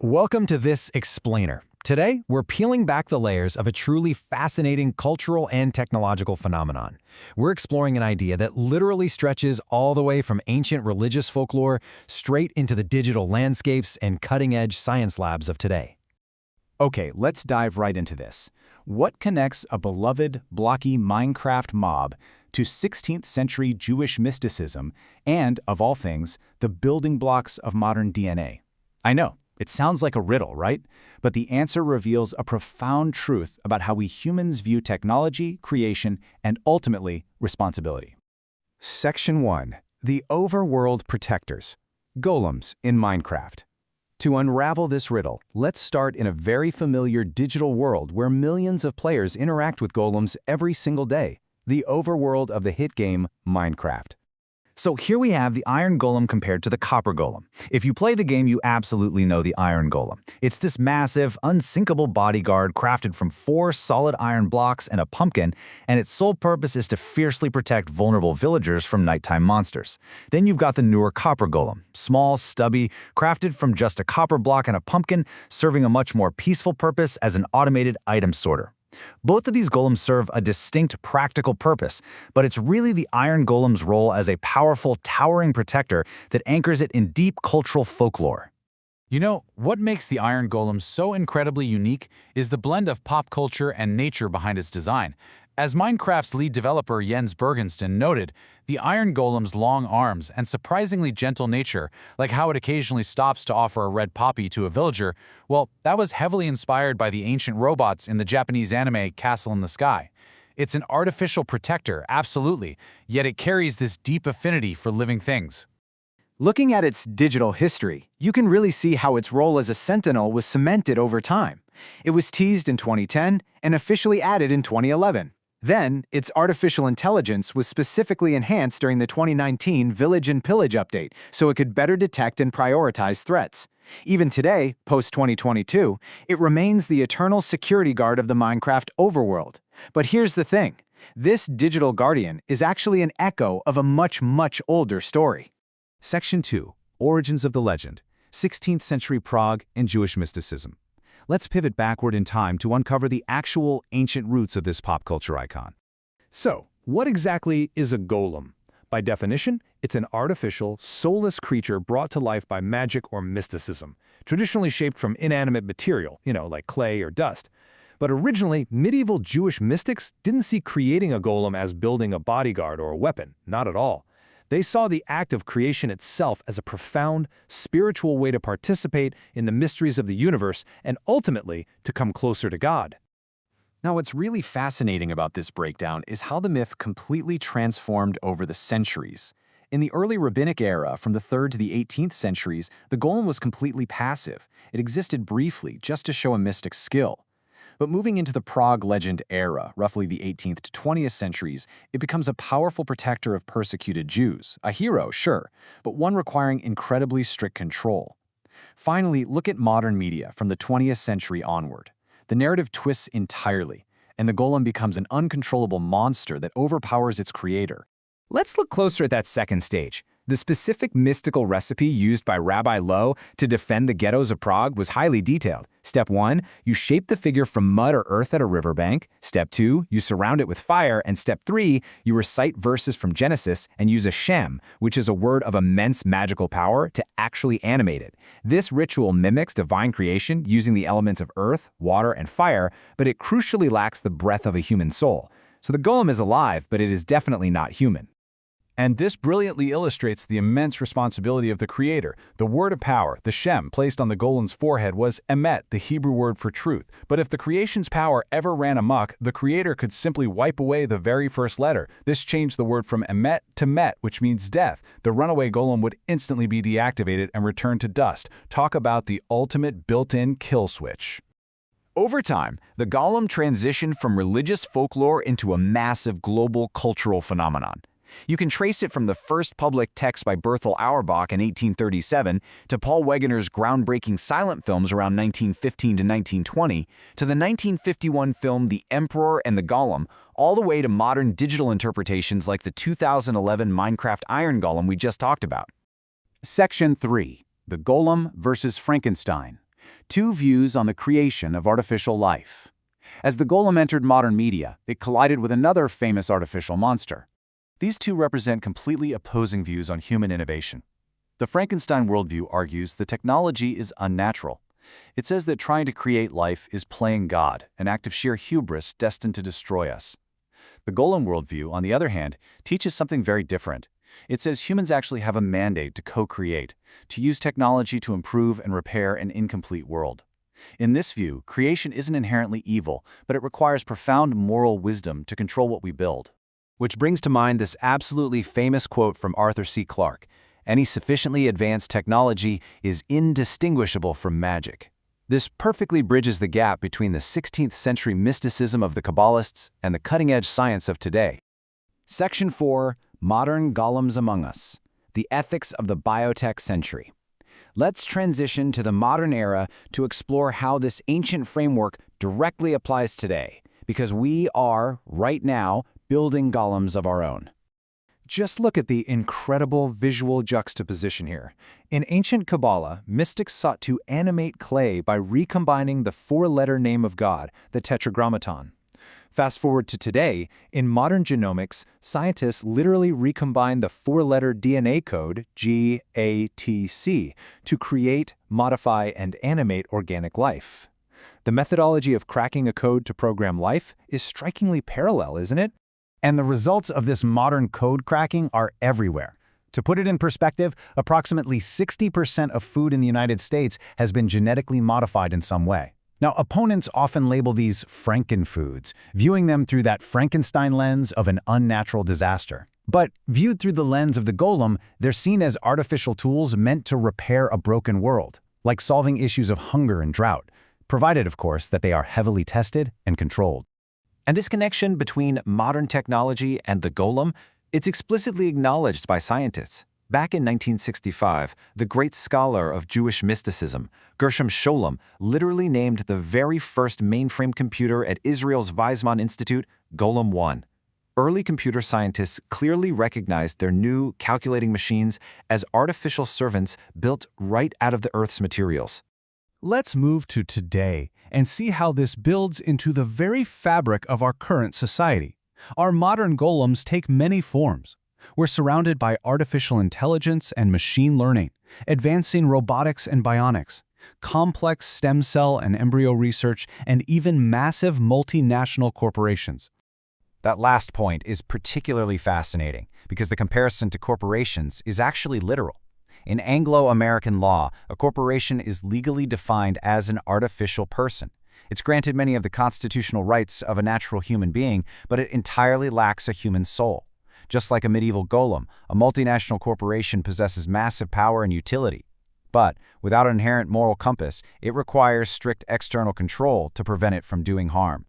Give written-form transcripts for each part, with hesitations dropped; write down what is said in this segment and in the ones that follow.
Welcome to this explainer. Today, we're peeling back the layers of a truly fascinating cultural and technological phenomenon. We're exploring an idea that literally stretches all the way from ancient religious folklore straight into the digital landscapes and cutting-edge science labs of today. Okay, let's dive right into this. What connects a beloved, blocky Minecraft mob to 16th century Jewish mysticism and, of all things, the building blocks of modern DNA? I know, it sounds like a riddle, right? But the answer reveals a profound truth about how we humans view technology, creation, and ultimately, responsibility. Section 1. The Overworld Protectors. Golems in Minecraft. To unravel this riddle, let's start in a very familiar digital world where millions of players interact with golems every single day, the overworld of the hit game Minecraft. So here we have the Iron Golem compared to the Copper Golem. If you play the game, you absolutely know the Iron Golem. It's this massive, unsinkable bodyguard crafted from 4 solid iron blocks and a pumpkin, and its sole purpose is to fiercely protect vulnerable villagers from nighttime monsters. Then you've got the newer Copper Golem, small, stubby, crafted from just a copper block and a pumpkin, serving a much more peaceful purpose as an automated item sorter. Both of these golems serve a distinct practical purpose, but it's really the Iron Golem's role as a powerful, towering protector that anchors it in deep cultural folklore. You know, what makes the Iron Golem so incredibly unique is the blend of pop culture and nature behind its design. As Minecraft's lead developer Jens Bergensten noted, the Iron Golem's long arms and surprisingly gentle nature, like how it occasionally stops to offer a red poppy to a villager, well, that was heavily inspired by the ancient robots in the Japanese anime Castle in the Sky. It's an artificial protector, absolutely, yet it carries this deep affinity for living things. Looking at its digital history, you can really see how its role as a sentinel was cemented over time. It was teased in 2010 and officially added in 2011. Then, its artificial intelligence was specifically enhanced during the 2019 Village and Pillage update so it could better detect and prioritize threats. Even today, post-2022, it remains the eternal security guard of the Minecraft overworld. But here's the thing. This digital guardian is actually an echo of a much older story. Section 2. Origins of the Legend. 16th century Prague and Jewish mysticism. Let's pivot backward in time to uncover the actual ancient roots of this pop culture icon. So, what exactly is a golem? By definition, it's an artificial, soulless creature brought to life by magic or mysticism, traditionally shaped from inanimate material, like clay or dust. But originally, medieval Jewish mystics didn't see creating a golem as building a bodyguard or a weapon, not at all. They saw the act of creation itself as a profound, spiritual way to participate in the mysteries of the universe and ultimately to come closer to God. Now, what's really fascinating about this breakdown is how the myth completely transformed over the centuries. In the early rabbinic era, from the 3rd to the 18th centuries, the golem was completely passive. It existed briefly, just to show a mystic's skill. But moving into the Prague legend era, roughly the 18th to 20th centuries, it becomes a powerful protector of persecuted Jews. A hero, sure, but one requiring incredibly strict control. Finally, look at modern media from the 20th century onward. The narrative twists entirely, and the golem becomes an uncontrollable monster that overpowers its creator. Let's look closer at that second stage. The specific mystical recipe used by Rabbi Lowe to defend the ghettos of Prague was highly detailed. Step 1, you shape the figure from mud or earth at a riverbank. Step 2, you surround it with fire. And step 3, you recite verses from Genesis and use a shem, which is a word of immense magical power, to actually animate it. This ritual mimics divine creation using the elements of earth, water, and fire, but it crucially lacks the breath of a human soul. So the golem is alive, but it is definitely not human. And this brilliantly illustrates the immense responsibility of the creator. The word of power, the shem, placed on the golem's forehead was emet, the Hebrew word for truth. But if the creation's power ever ran amok, the creator could simply wipe away the very first letter. This changed the word from emet to met, which means death. The runaway golem would instantly be deactivated and returned to dust. Talk about the ultimate built-in kill switch. Over time, the golem transitioned from religious folklore into a massive global cultural phenomenon. You can trace it from the first public text by Berthel Auerbach in 1837 to Paul Wegener's groundbreaking silent films around 1915 to 1920 to the 1951 film The Emperor and the Golem, all the way to modern digital interpretations like the 2011 Minecraft Iron Golem we just talked about. Section 3. The Golem versus Frankenstein. Two views on the creation of artificial life. As the golem entered modern media, it collided with another famous artificial monster. These two represent completely opposing views on human innovation. The Frankenstein worldview argues the technology is unnatural. It says that trying to create life is playing God, an act of sheer hubris destined to destroy us. The Golem worldview, on the other hand, teaches something very different. It says humans actually have a mandate to co-create, to use technology to improve and repair an incomplete world. In this view, creation isn't inherently evil, but it requires profound moral wisdom to control what we build. Which brings to mind this absolutely famous quote from Arthur C. Clarke: "Any sufficiently advanced technology is indistinguishable from magic." This perfectly bridges the gap between the 16th century mysticism of the Kabbalists and the cutting-edge science of today. Section 4. Modern Golems Among Us. The Ethics of the Biotech Century. Let's transition to the modern era to explore how this ancient framework directly applies today, because we are, right now, building golems of our own. Just look at the incredible visual juxtaposition here. In ancient Kabbalah, mystics sought to animate clay by recombining the four-letter name of God, the Tetragrammaton. Fast forward to today, in modern genomics, scientists literally recombine the four-letter DNA code, GATC, to create, modify, and animate organic life. The methodology of cracking a code to program life is strikingly parallel, isn't it? And the results of this modern code cracking are everywhere. To put it in perspective, approximately 60% of food in the United States has been genetically modified in some way. Now, opponents often label these Frankenfoods, viewing them through that Frankenstein lens of an unnatural disaster. But viewed through the lens of the golem, they're seen as artificial tools meant to repair a broken world, like solving issues of hunger and drought, provided, of course, that they are heavily tested and controlled. And this connection between modern technology and the golem, it's explicitly acknowledged by scientists. Back in 1965, the great scholar of Jewish mysticism, Gershom Scholem, literally named the very first mainframe computer at Israel's Weizmann Institute Golem 1. Early computer scientists clearly recognized their new calculating machines as artificial servants built right out of the Earth's materials. Let's move to today and see how this builds into the very fabric of our current society. Our modern golems take many forms. We're surrounded by artificial intelligence and machine learning, advancing robotics and bionics, complex stem cell and embryo research, and even massive multinational corporations. That last point is particularly fascinating because the comparison to corporations is actually literal. In Anglo-American law, a corporation is legally defined as an artificial person. It's granted many of the constitutional rights of a natural human being, but it entirely lacks a human soul. Just like a medieval golem, a multinational corporation possesses massive power and utility. But without an inherent moral compass, it requires strict external control to prevent it from doing harm.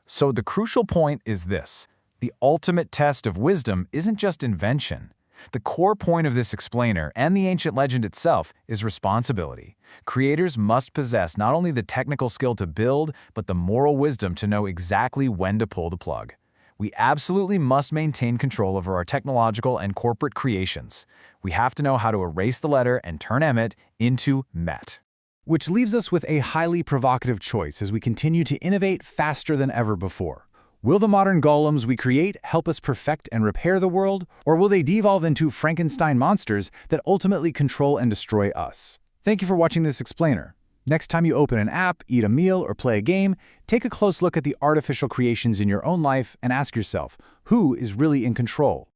So the crucial point is this: the ultimate test of wisdom isn't just invention. The core point of this explainer and the ancient legend itself is responsibility. Creators must possess not only the technical skill to build, but the moral wisdom to know exactly when to pull the plug. We absolutely must maintain control over our technological and corporate creations. We have to know how to erase the letter and turn Emmet into Met. Which leaves us with a highly provocative choice as we continue to innovate faster than ever before. Will the modern golems we create help us perfect and repair the world, or will they devolve into Frankenstein monsters that ultimately control and destroy us? Thank you for watching this explainer. Next time you open an app, eat a meal, or play a game, take a close look at the artificial creations in your own life and ask yourself, who is really in control?